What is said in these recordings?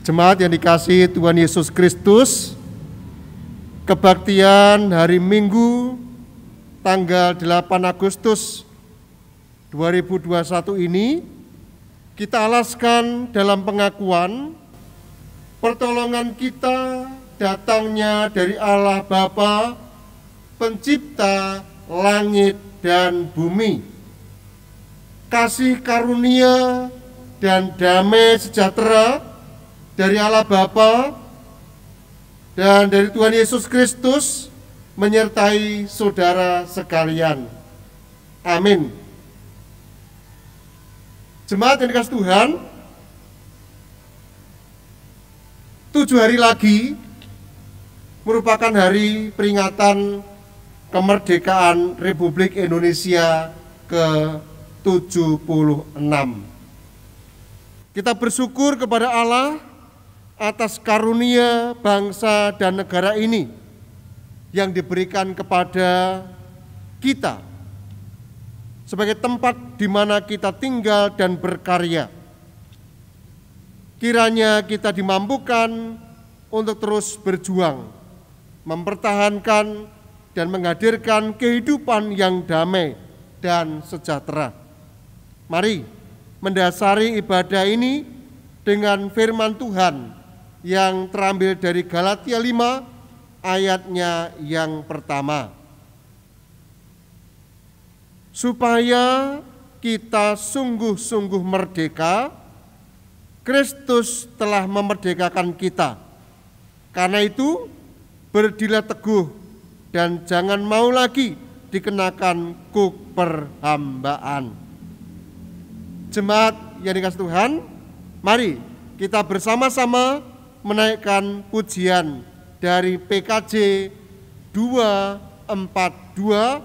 Jemaat yang dikasihi Tuhan Yesus Kristus, kebaktian hari Minggu tanggal 8 Agustus 2021 ini kita alaskan dalam pengakuan pertolongan kita datangnya dari Allah Bapa, Pencipta langit dan bumi. Kasih karunia dan damai sejahtera dari Allah Bapa dan dari Tuhan Yesus Kristus menyertai saudara sekalian. Amin. Jemaat yang dikasihi Tuhan, 7 hari lagi merupakan hari peringatan kemerdekaan Republik Indonesia ke-76. Kita bersyukur kepada Allah atas karunia bangsa dan negara ini yang diberikan kepada kita sebagai tempat di mana kita tinggal dan berkarya. Kiranya kita dimampukan untuk terus berjuang, mempertahankan dan menghadirkan kehidupan yang damai dan sejahtera. Mari mendasari ibadah ini dengan firman Tuhan yang terambil dari Galatia 5 ayatnya yang pertama. Supaya kita sungguh-sungguh merdeka, Kristus telah memerdekakan kita. Karena itu, berdirilah teguh dan jangan mau lagi dikenakan kuk perhambaan. Jemaat yang dikasihi Tuhan, mari kita bersama-sama menaikkan pujian dari PKJ 242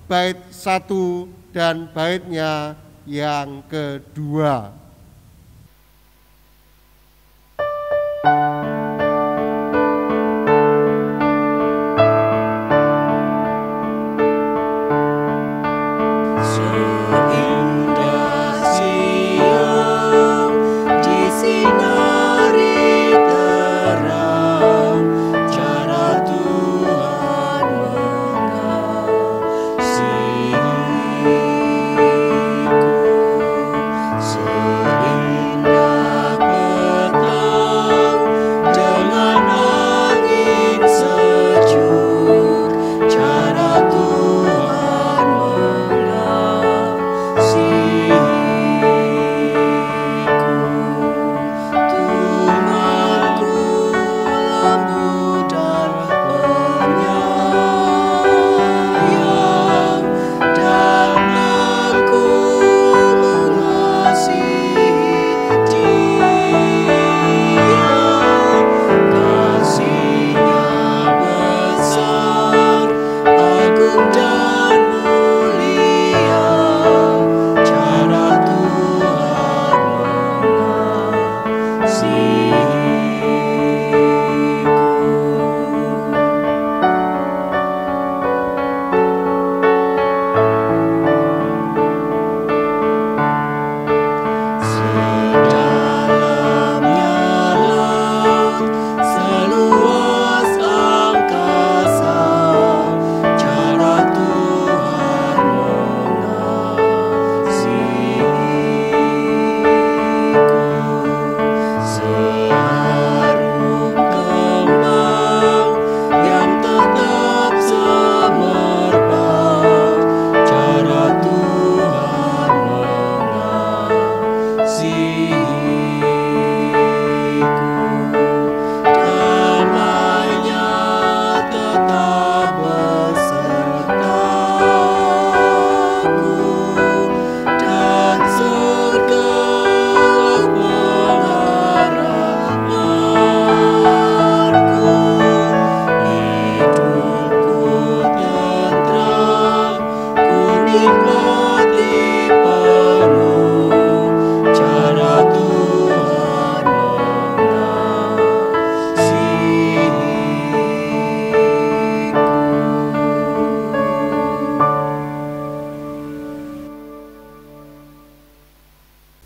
bait 1 dan baitnya yang kedua.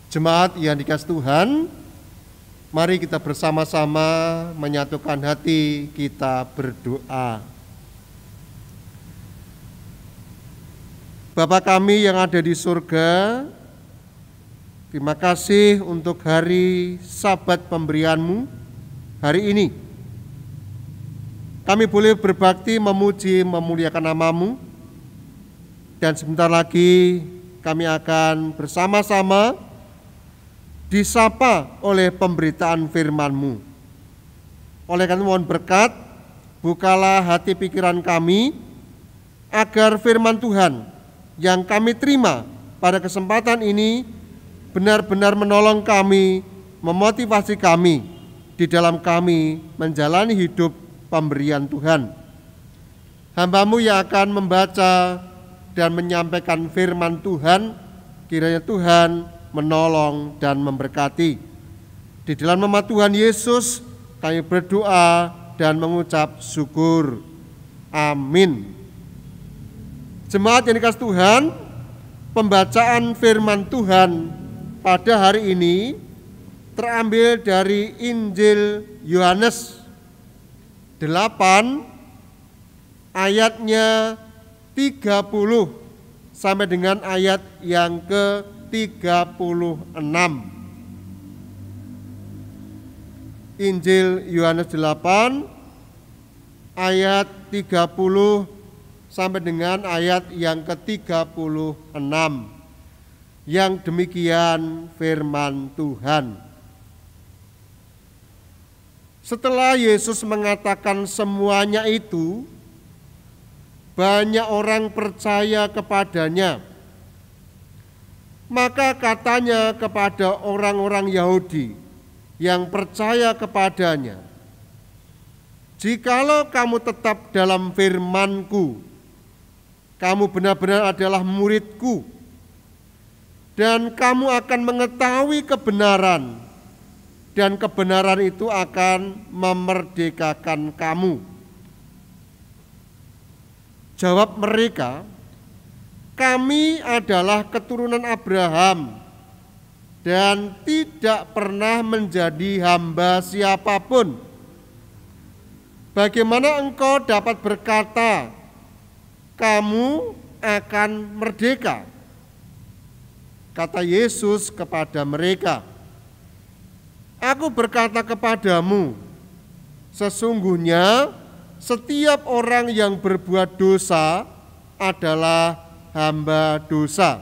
Jemaat yang dikasihi Tuhan, Mari kita bersama-sama menyatukan hati, kita berdoa. Bapa kami yang ada di surga, terima kasih untuk hari Sabat pemberian-Mu hari ini. Kami boleh berbakti, memuji, memuliakan nama-Mu, dan sebentar lagi kami akan bersama-sama disapa oleh pemberitaan firman-Mu. Oleh karena mohon berkat, bukalah hati pikiran kami, agar firman Tuhan yang kami terima pada kesempatan ini benar-benar menolong kami, memotivasi kami di dalam kami menjalani hidup pemberian Tuhan. Hamba-Mu yang akan membaca dan menyampaikan firman Tuhan, kiranya Tuhan menolong dan memberkati. Di dalam nama Tuhan Yesus kami berdoa dan mengucap syukur. Amin. Jemaat yang dikasihi Tuhan, pembacaan firman Tuhan pada hari ini terambil dari Injil Yohanes 8 ayatnya 30 sampai dengan ayat yang ke-36. Injil Yohanes 8 ayat 30 sampai dengan ayat yang ke-36. Yang demikian firman Tuhan. Setelah Yesus mengatakan semuanya itu, banyak orang percaya kepadanya. Maka katanya kepada orang-orang Yahudi yang percaya kepadanya, "Jikalau kamu tetap dalam firman-Ku, kamu benar-benar adalah murid-Ku, dan kamu akan mengetahui kebenaran, dan kebenaran itu akan memerdekakan kamu." Jawab mereka, "Kami adalah keturunan Abraham dan tidak pernah menjadi hamba siapapun. Bagaimana engkau dapat berkata, kamu akan merdeka?" Kata Yesus kepada mereka, "Aku berkata kepadamu, sesungguhnya setiap orang yang berbuat dosa adalah hamba dosa.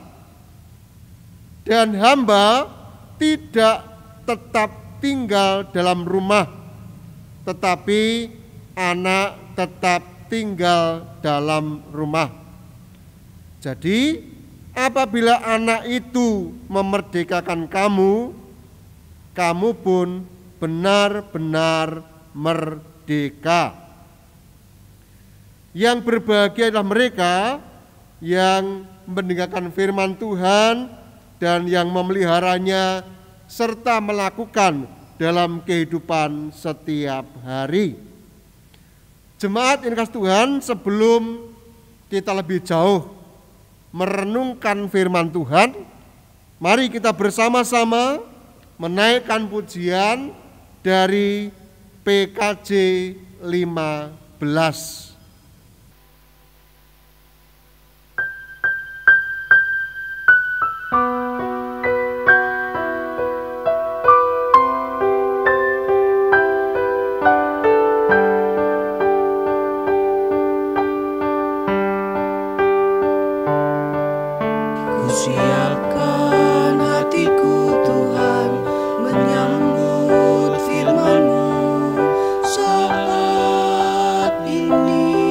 Dan hamba tidak tetap tinggal dalam rumah, tetapi anak tetap tinggal dalam rumah. Jadi apabila anak itu memerdekakan kamu, kamu pun benar-benar merdeka. Yang berbahagia adalah mereka yang mendengarkan firman Tuhan dan yang memeliharanya serta melakukan dalam kehidupan setiap hari." Jemaat yang dikasihi Tuhan, sebelum kita lebih jauh merenungkan firman Tuhan, mari kita bersama-sama menaikkan pujian dari PKJ 15. Siapkan hatiku Tuhan menyambut firman-Mu saat ini.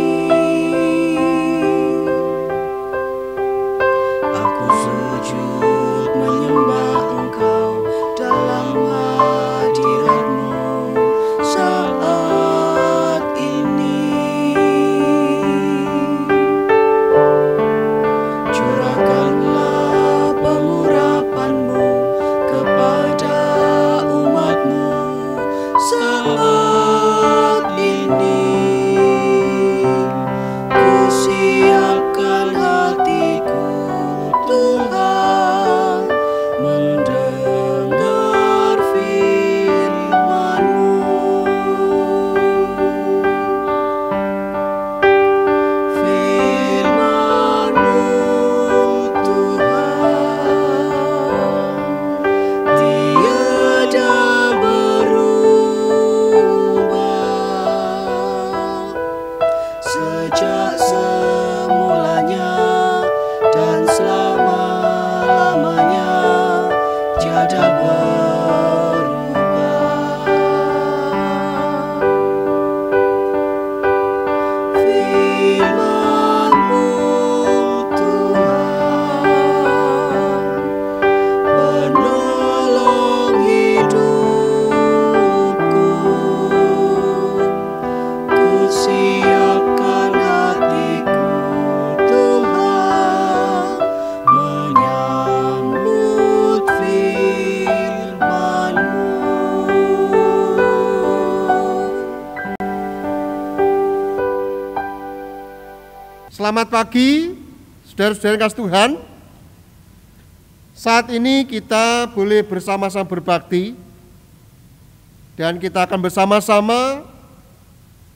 Aku sujud menyembah Engkau dalam hadirat-Mu saat ini. Curahkanlah pemurah Selamat pagi, saudara-saudara yang kasih Tuhan. Saat ini kita boleh bersama-sama berbakti dan kita akan bersama-sama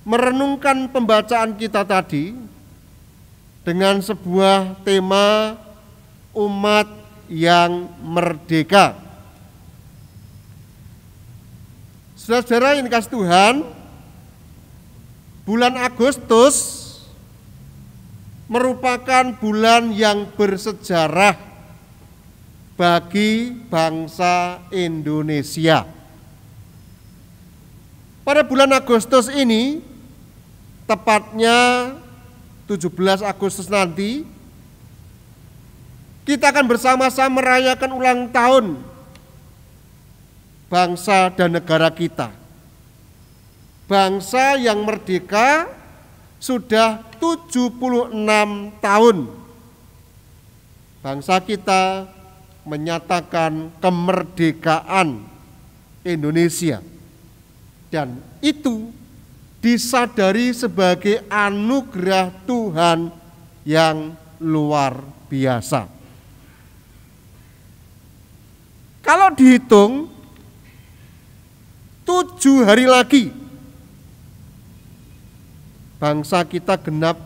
merenungkan pembacaan kita tadi dengan sebuah tema umat yang merdeka. Saudara-saudara yang dikasih Tuhan, bulan Agustus merupakan bulan yang bersejarah bagi bangsa Indonesia. Pada bulan Agustus ini, tepatnya 17 Agustus nanti, kita akan bersama-sama merayakan ulang tahun bangsa dan negara kita. Bangsa yang merdeka sudah 76 tahun. Bangsa kita menyatakan kemerdekaan Indonesia. Dan itu disadari sebagai anugerah Tuhan yang luar biasa. Kalau dihitung 7 hari lagi bangsa kita genap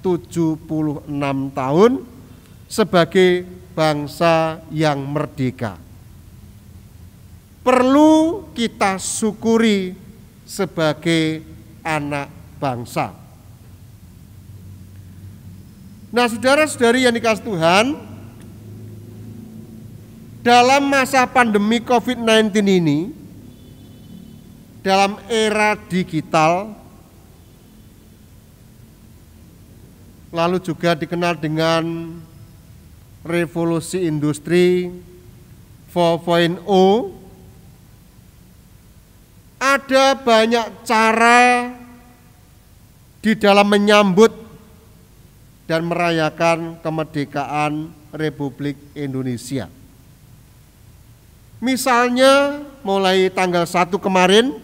76 tahun sebagai bangsa yang merdeka. Perlu kita syukuri sebagai anak bangsa. Nah, saudara-saudari yang dikasih Tuhan, dalam masa pandemi COVID-19 ini, dalam era digital, lalu juga dikenal dengan revolusi industri 4.0, ada banyak cara di dalam menyambut dan merayakan kemerdekaan Republik Indonesia. Misalnya mulai tanggal 1 kemarin,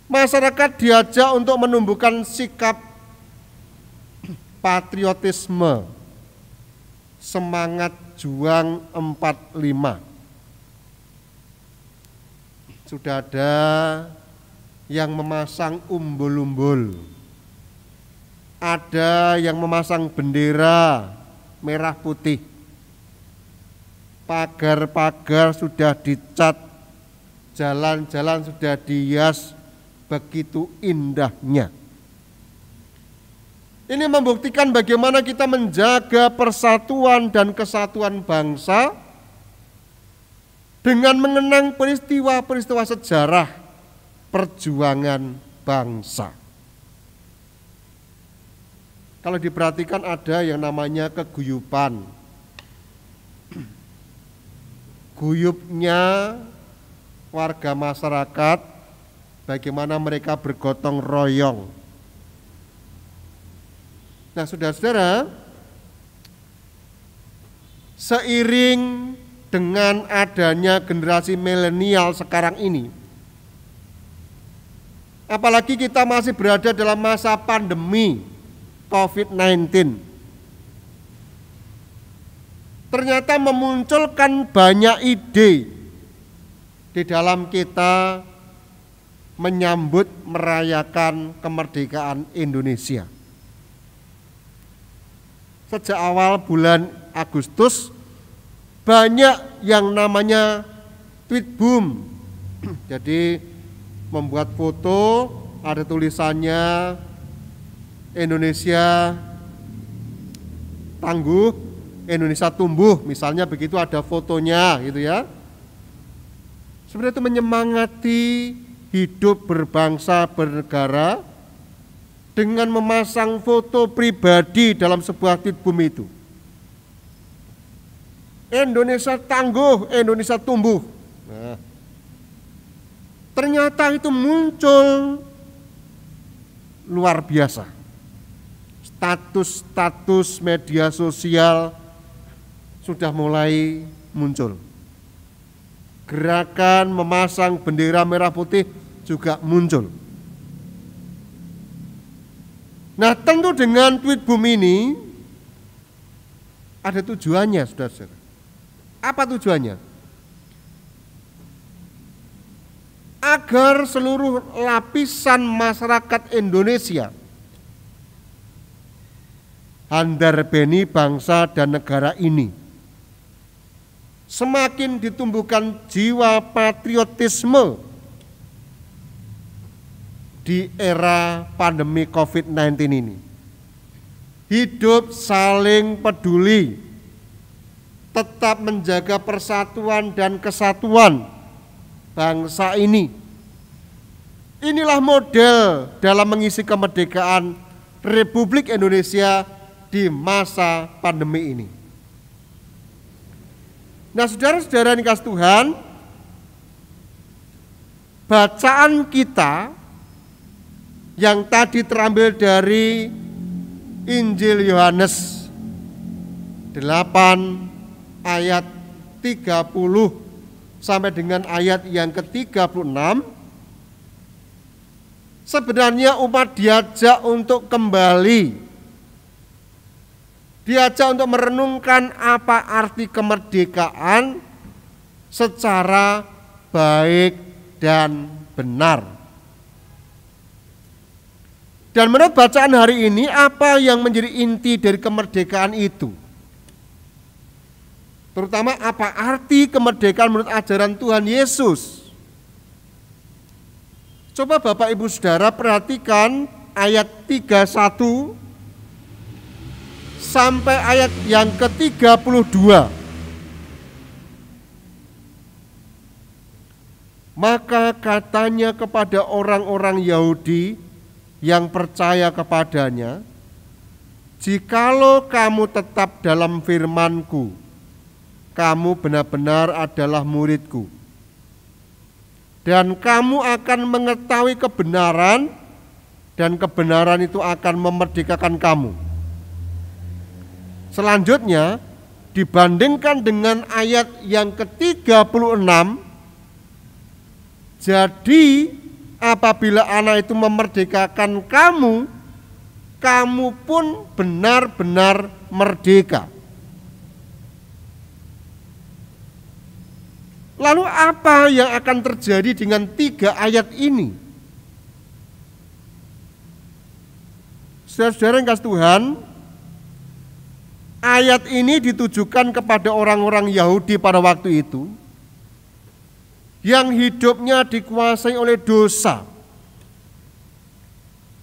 masyarakat diajak untuk menumbuhkan sikap patriotisme, semangat juang 45. Sudah ada yang memasang umbul-umbul, ada yang memasang bendera merah putih, pagar-pagar sudah dicat, jalan-jalan sudah dihias begitu indahnya. Ini membuktikan bagaimana kita menjaga persatuan dan kesatuan bangsa dengan mengenang peristiwa-peristiwa sejarah perjuangan bangsa. Kalau diperhatikan ada yang namanya keguyupan. Guyupnya warga masyarakat, bagaimana mereka bergotong royong. Nah, saudara-saudara, seiring dengan adanya generasi milenial sekarang ini, apalagi kita masih berada dalam masa pandemi COVID-19, ternyata memunculkan banyak ide di dalam kita menyambut merayakan kemerdekaan Indonesia. Sejak awal bulan Agustus banyak yang namanya tweet boom. Jadi membuat foto, ada tulisannya Indonesia tangguh, Indonesia tumbuh, misalnya begitu, ada fotonya gitu ya. Sebenarnya itu menyemangati hidup berbangsa bernegara dengan memasang foto pribadi dalam sebuah tweet boom itu. Indonesia tangguh, Indonesia tumbuh. Nah, ternyata itu muncul luar biasa. Status-status media sosial sudah mulai muncul. Gerakan memasang bendera merah putih juga muncul. Nah, tentu dengan tweet boom ini ada tujuannya, saudara-saudara. Apa tujuannya? Agar seluruh lapisan masyarakat Indonesia handarbeni bangsa dan negara ini semakin ditumbuhkan jiwa patriotisme di era pandemi COVID-19 ini. Hidup saling peduli, tetap menjaga persatuan dan kesatuan bangsa ini. Inilah model dalam mengisi kemerdekaan Republik Indonesia di masa pandemi ini. Nah, saudara-saudara yang dikasihi Tuhan, bacaan kita yang tadi terambil dari Injil Yohanes 8 ayat 30 sampai dengan ayat yang ke-36, sebenarnya umat diajak untuk kembali, diajak untuk merenungkan apa arti kemerdekaan secara baik dan benar. Dan menurut bacaan hari ini, apa yang menjadi inti dari kemerdekaan itu? Terutama apa arti kemerdekaan menurut ajaran Tuhan Yesus? Coba Bapak Ibu Saudara perhatikan ayat 31 sampai ayat yang ke-32. Maka katanya kepada orang-orang Yahudi yang percaya kepadanya, jikalau kamu tetap dalam firman-Ku, kamu benar-benar adalah murid-Ku, dan kamu akan mengetahui kebenaran, dan kebenaran itu akan memerdekakan kamu. Selanjutnya, dibandingkan dengan ayat yang ke-36, jadi apabila anak itu memerdekakan kamu, kamu pun benar-benar merdeka. Lalu apa yang akan terjadi dengan 3 ayat ini? Saudara-saudara yang kasih Tuhan, ayat ini ditujukan kepada orang-orang Yahudi pada waktu itu yang hidupnya dikuasai oleh dosa.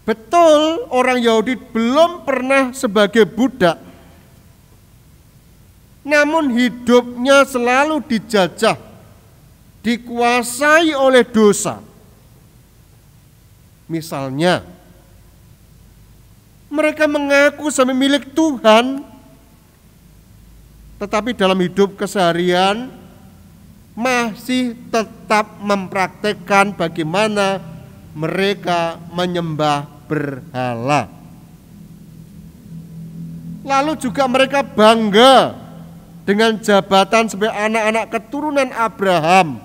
Betul, orang Yahudi belum pernah sebagai budak, namun hidupnya selalu dijajah, dikuasai oleh dosa. Misalnya, mereka mengaku sebagai milik Tuhan, tetapi dalam hidup keseharian masih tetap mempraktekkan bagaimana mereka menyembah berhala. Lalu juga mereka bangga dengan jabatan sebagai anak-anak keturunan Abraham,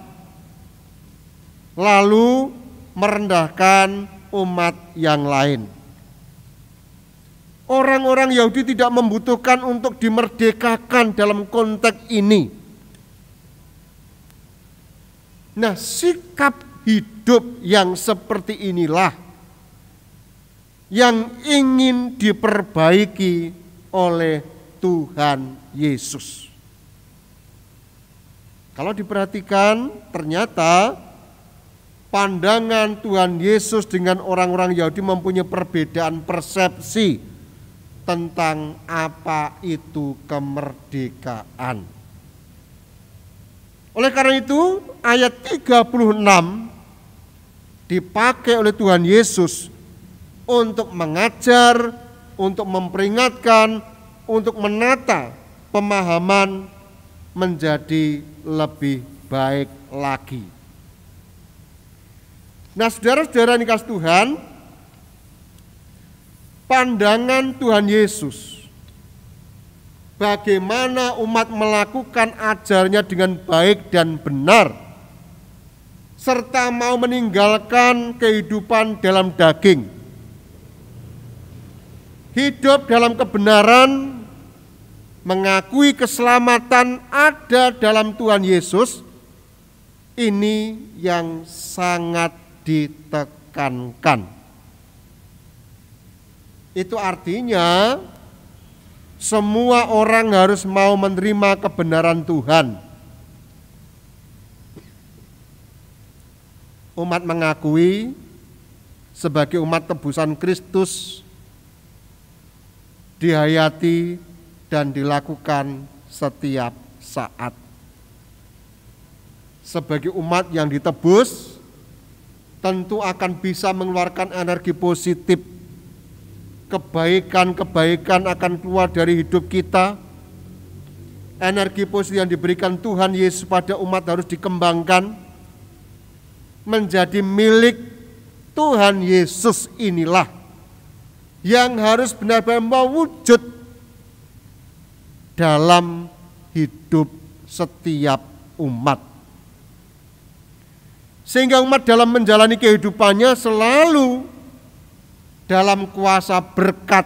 lalu merendahkan umat yang lain. Orang-orang Yahudi tidak membutuhkan untuk dimerdekakan dalam konteks ini. Nah, sikap hidup yang seperti inilah yang ingin diperbaiki oleh Tuhan Yesus. Kalau diperhatikan, ternyata pandangan Tuhan Yesus dengan orang-orang Yahudi mempunyai perbedaan persepsi tentang apa itu kemerdekaan. Oleh karena itu, ayat 36 dipakai oleh Tuhan Yesus untuk mengajar, untuk memperingatkan, untuk menata pemahaman menjadi lebih baik lagi. Nah, saudara-saudara yang dikasihi Tuhan, pandangan Tuhan Yesus bagaimana umat melakukan ajarnya dengan baik dan benar, serta mau meninggalkan kehidupan dalam daging, hidup dalam kebenaran, mengakui keselamatan ada dalam Tuhan Yesus, ini yang sangat ditekankan. Itu artinya semua orang harus mau menerima kebenaran Tuhan. Umat mengakui sebagai umat tebusan Kristus dihayati dan dilakukan setiap saat. Sebagai umat yang ditebus, tentu akan bisa mengeluarkan energi positif. Kebaikan-kebaikan akan keluar dari hidup kita. Energi positif yang diberikan Tuhan Yesus pada umat harus dikembangkan menjadi milik Tuhan Yesus. Inilah yang harus benar-benar mewujud dalam hidup setiap umat. Sehingga umat dalam menjalani kehidupannya selalu dalam kuasa berkat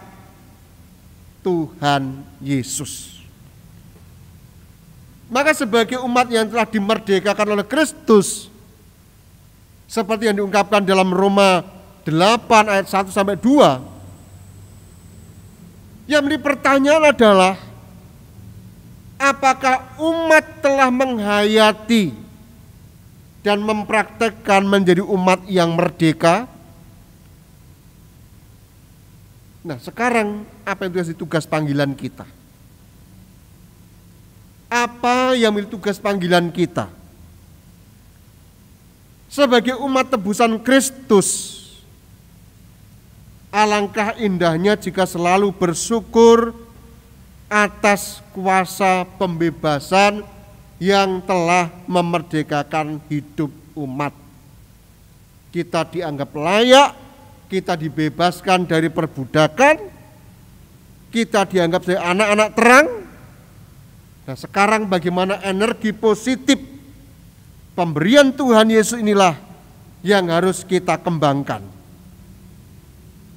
Tuhan Yesus. Maka sebagai umat yang telah dimerdekakan oleh Kristus, seperti yang diungkapkan dalam Roma 8 ayat 1 sampai 2, yang menjadi pertanyaan adalah, apakah umat telah menghayati dan mempraktekkan menjadi umat yang merdeka? Nah, sekarang apa yang menjadi tugas panggilan kita? Apa yang menjadi tugas panggilan kita? Sebagai umat tebusan Kristus, alangkah indahnya jika selalu bersyukur atas kuasa pembebasan yang telah memerdekakan hidup umat. Kita dianggap layak, kita dibebaskan dari perbudakan, kita dianggap sebagai anak-anak terang. Nah, sekarang bagaimana energi positif pemberian Tuhan Yesus inilah yang harus kita kembangkan.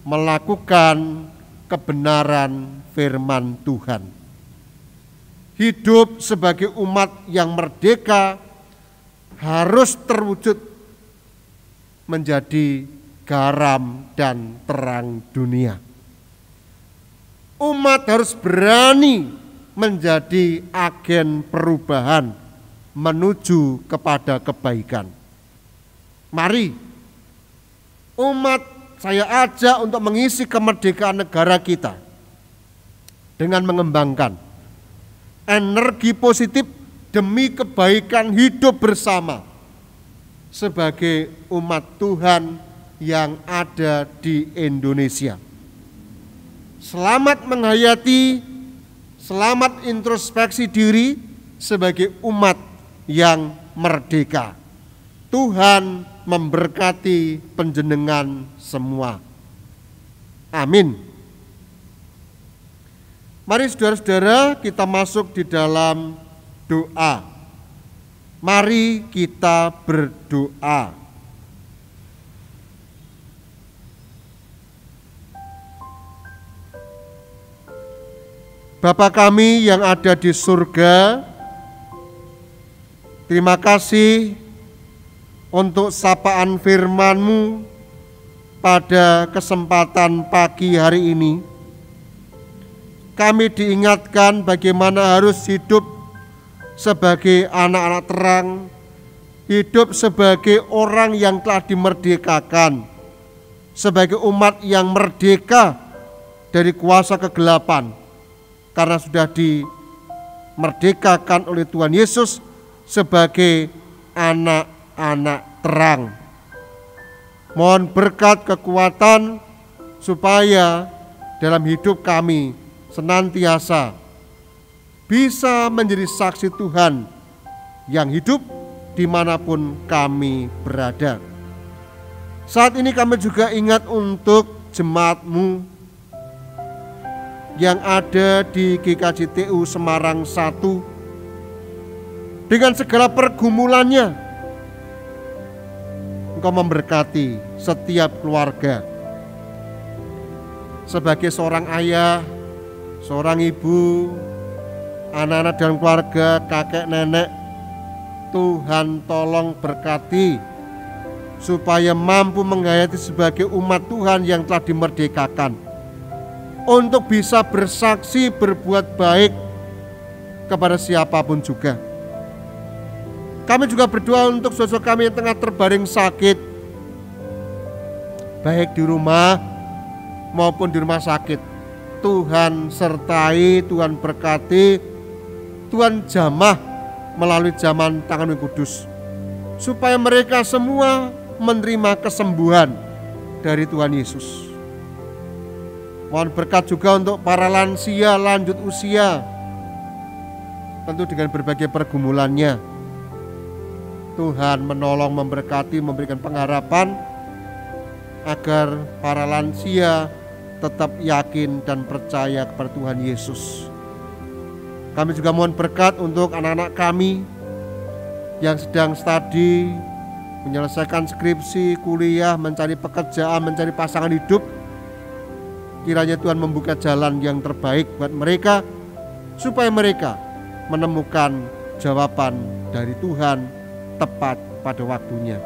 Melakukan kebenaran firman Tuhan. Hidup sebagai umat yang merdeka harus terwujud menjadi garam dan terang dunia. Umat harus berani menjadi agen perubahan menuju kepada kebaikan. Mari umat, saya ajak untuk mengisi kemerdekaan negara kita dengan mengembangkan energi positif demi kebaikan hidup bersama sebagai umat Tuhan yang ada di Indonesia. Selamat menghayati, selamat introspeksi diri sebagai umat yang merdeka. Tuhan memberkati panjenengan semua. Amin. Mari saudara-saudara, kita masuk di dalam doa. Mari kita berdoa. Bapa kami yang ada di surga, terima kasih untuk sapaan firman-Mu pada kesempatan pagi hari ini. Kami diingatkan bagaimana harus hidup sebagai anak-anak terang, hidup sebagai orang yang telah dimerdekakan, sebagai umat yang merdeka dari kuasa kegelapan, karena sudah dimerdekakan oleh Tuhan Yesus sebagai anak-anak terang. Mohon berkat kekuatan supaya dalam hidup kami senantiasa bisa menjadi saksi Tuhan yang hidup dimanapun kami berada. Saat ini kami juga ingat untuk jemaat-Mu yang ada di GKJTU Semarang 1 dengan segala pergumulannya. Engkau memberkati setiap keluarga. sebagai seorang ayah, seorang ibu, anak-anak dan keluarga, kakek nenek, Tuhan tolong berkati supaya mampu menghayati sebagai umat Tuhan yang telah dimerdekakan untuk bisa bersaksi berbuat baik kepada siapapun juga. Kami juga berdoa untuk saudara kami yang tengah terbaring sakit, baik di rumah maupun di rumah sakit. Tuhan sertai, Tuhan berkati, Tuhan jamah melalui jaman tangan Yang Kudus, supaya mereka semua menerima kesembuhan dari Tuhan Yesus. Mohon berkat juga untuk para lansia lanjut usia, tentu dengan berbagai pergumulannya. Tuhan menolong, memberkati, memberikan pengharapan agar para lansia tetap yakin dan percaya kepada Tuhan Yesus. Kami juga mohon berkat untuk anak-anak kami yang sedang studi, menyelesaikan skripsi, kuliah, mencari pekerjaan, mencari pasangan hidup. Kiranya Tuhan membuka jalan yang terbaik buat mereka, supaya mereka menemukan jawaban dari Tuhan tepat pada waktunya.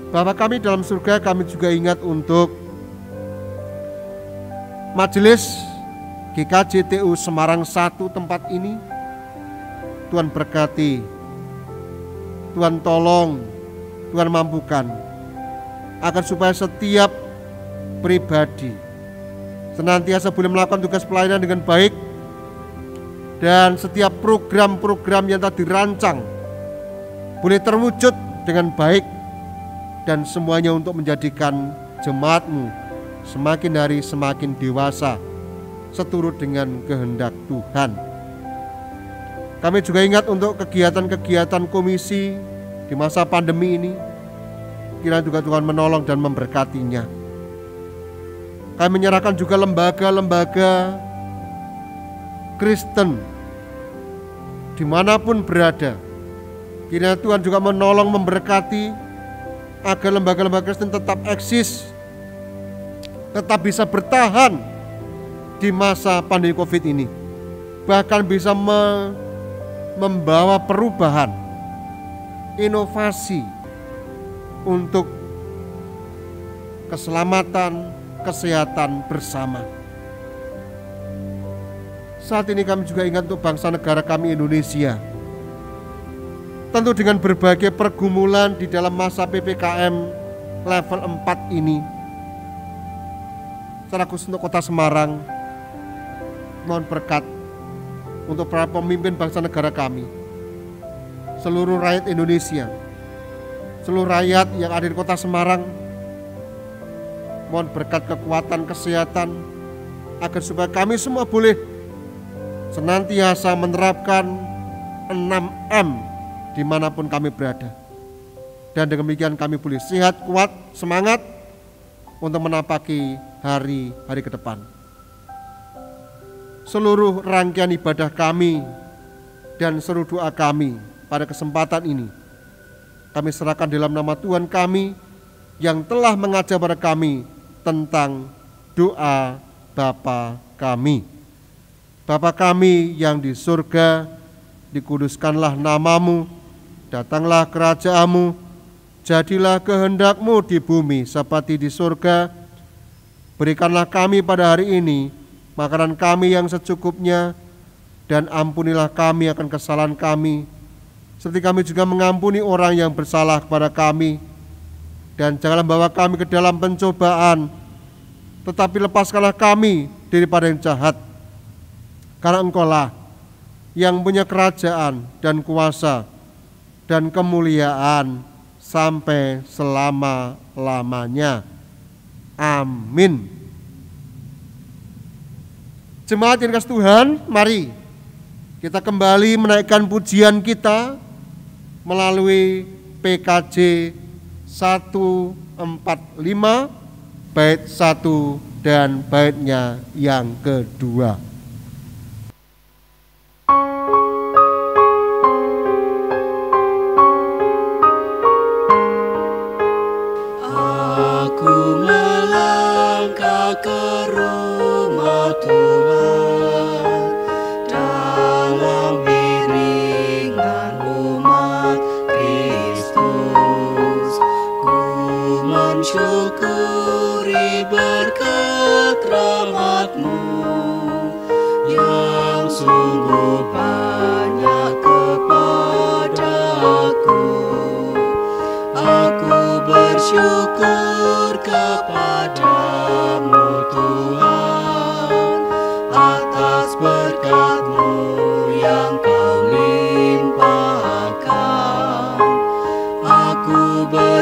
Bapa kami dalam surga, kami juga ingat untuk Majelis GKJ-TU Semarang 1 tempat ini. Tuhan berkati, Tuhan tolong, Tuhan mampukan, agar supaya setiap pribadi senantiasa boleh melakukan tugas pelayanan dengan baik, dan setiap program-program yang telah dirancang boleh terwujud dengan baik, dan semuanya untuk menjadikan jemaat-Mu semakin hari semakin dewasa seturut dengan kehendak Tuhan. Kami juga ingat untuk kegiatan-kegiatan komisi di masa pandemi ini. Kiranya juga Tuhan menolong dan memberkatinya. Kami menyerahkan juga lembaga-lembaga Kristen dimanapun berada. Kiranya Tuhan juga menolong, memberkati agar lembaga-lembaga Kristen tetap eksis, tetap bisa bertahan di masa pandemi COVID ini, bahkan bisa membawa perubahan, inovasi untuk keselamatan, kesehatan bersama. Saat ini kami juga ingat untuk bangsa negara kami Indonesia. Tentu dengan berbagai pergumulan di dalam masa PPKM level 4 ini. Secara khusus untuk kota Semarang, mohon berkat untuk para pemimpin bangsa negara kami, seluruh rakyat Indonesia, seluruh rakyat yang ada di kota Semarang. Mohon berkat kekuatan, kesehatan, agar supaya kami semua boleh senantiasa menerapkan 6M dimanapun kami berada. Dan dengan demikian kami boleh sehat, kuat, semangat untuk menapaki hari-hari ke depan. Seluruh rangkaian ibadah kami dan seluruh doa kami pada kesempatan ini kami serahkan dalam nama Tuhan kami yang telah mengajar pada kami tentang doa Bapa kami. Bapa kami yang di surga, dikuduskanlah namamu, datanglah kerajaan-Mu, jadilah kehendak-Mu di bumi seperti di surga. Berikanlah kami pada hari ini makanan kami yang secukupnya, dan ampunilah kami akan kesalahan kami, seperti kami juga mengampuni orang yang bersalah kepada kami. Dan janganlah bawa kami ke dalam pencobaan, tetapi lepaskanlah kami daripada yang jahat. Karena Engkau-lah yang punya kerajaan dan kuasa dan kemuliaan sampai selama-lamanya. Amin. Jemaat yang dikasihi Tuhan, mari kita kembali menaikkan pujian kita melalui PKJ 145 bait 1 dan baitnya yang kedua. Aku melangkah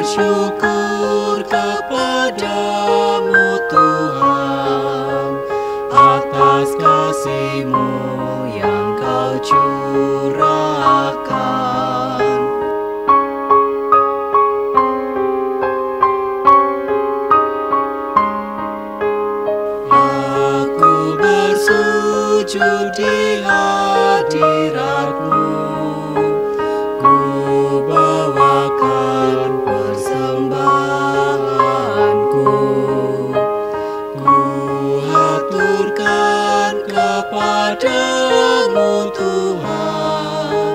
bersyukur kepadamu Tuhan atas kasih-Mu yang Kau curahkan. Aku bersujud di hadirat-Mu, ku bawakan persembahanku, ku haturkan kepadamu Tuhan,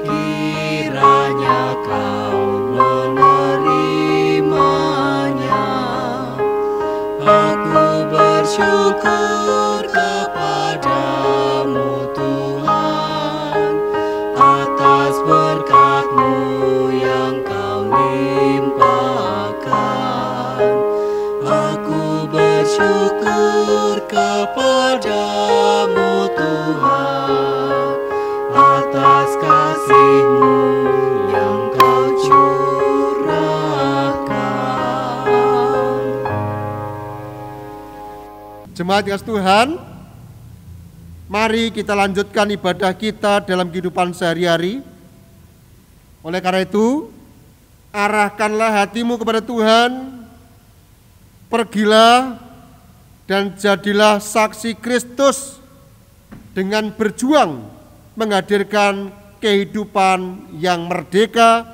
kiranya Kau menerimanya. Aku bersyukur kepadamu Tuhan atas berkat-Mu yang Kau limpahkan. Aku bersyukur kepadamu Tuhan atas kasih-Mu yang Kau curahkan. Jemaat yang kasih Tuhan, mari kita lanjutkan ibadah kita dalam kehidupan sehari-hari. Oleh karena itu, arahkanlah hatimu kepada Tuhan, pergilah dan jadilah saksi Kristus dengan berjuang menghadirkan kehidupan yang merdeka,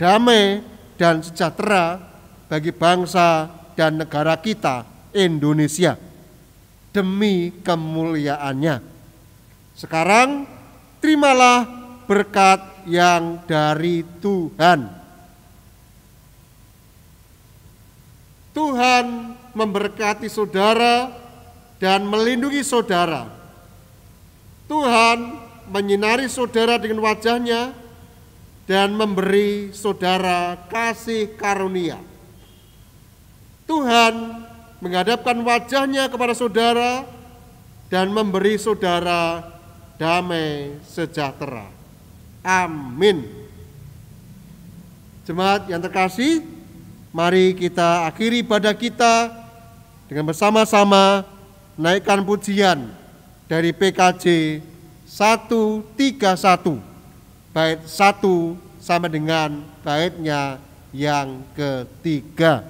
damai, dan sejahtera bagi bangsa dan negara kita, Indonesia, demi kemuliaan-Nya. Sekarang terimalah berkat yang dari Tuhan. Tuhan memberkati saudara dan melindungi saudara. Tuhan menyinari saudara dengan wajah-Nya dan memberi saudara kasih karunia. Tuhan menghadapkan wajah-Nya kepada saudara dan memberi saudara damai sejahtera. Amin. Jemaat yang terkasih, mari kita akhiri ibadah kita dengan bersama-sama naikkan pujian dari PKJ 131, bait 1 sampai dengan baitnya yang ketiga.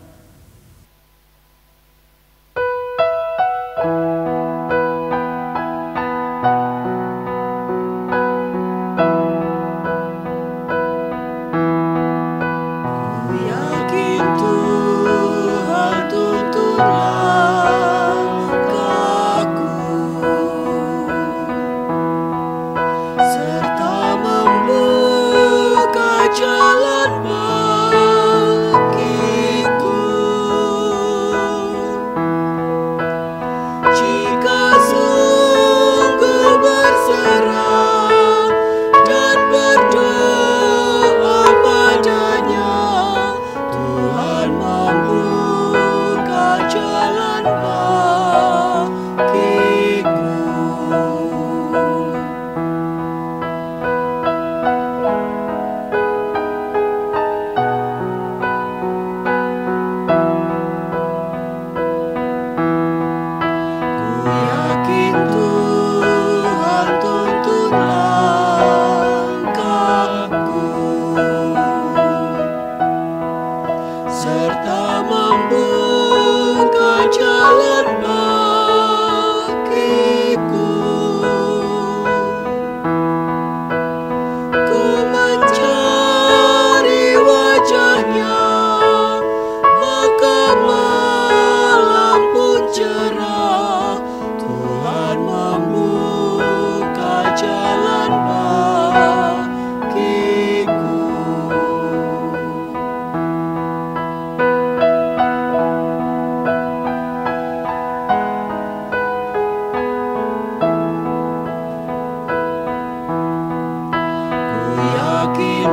Yakin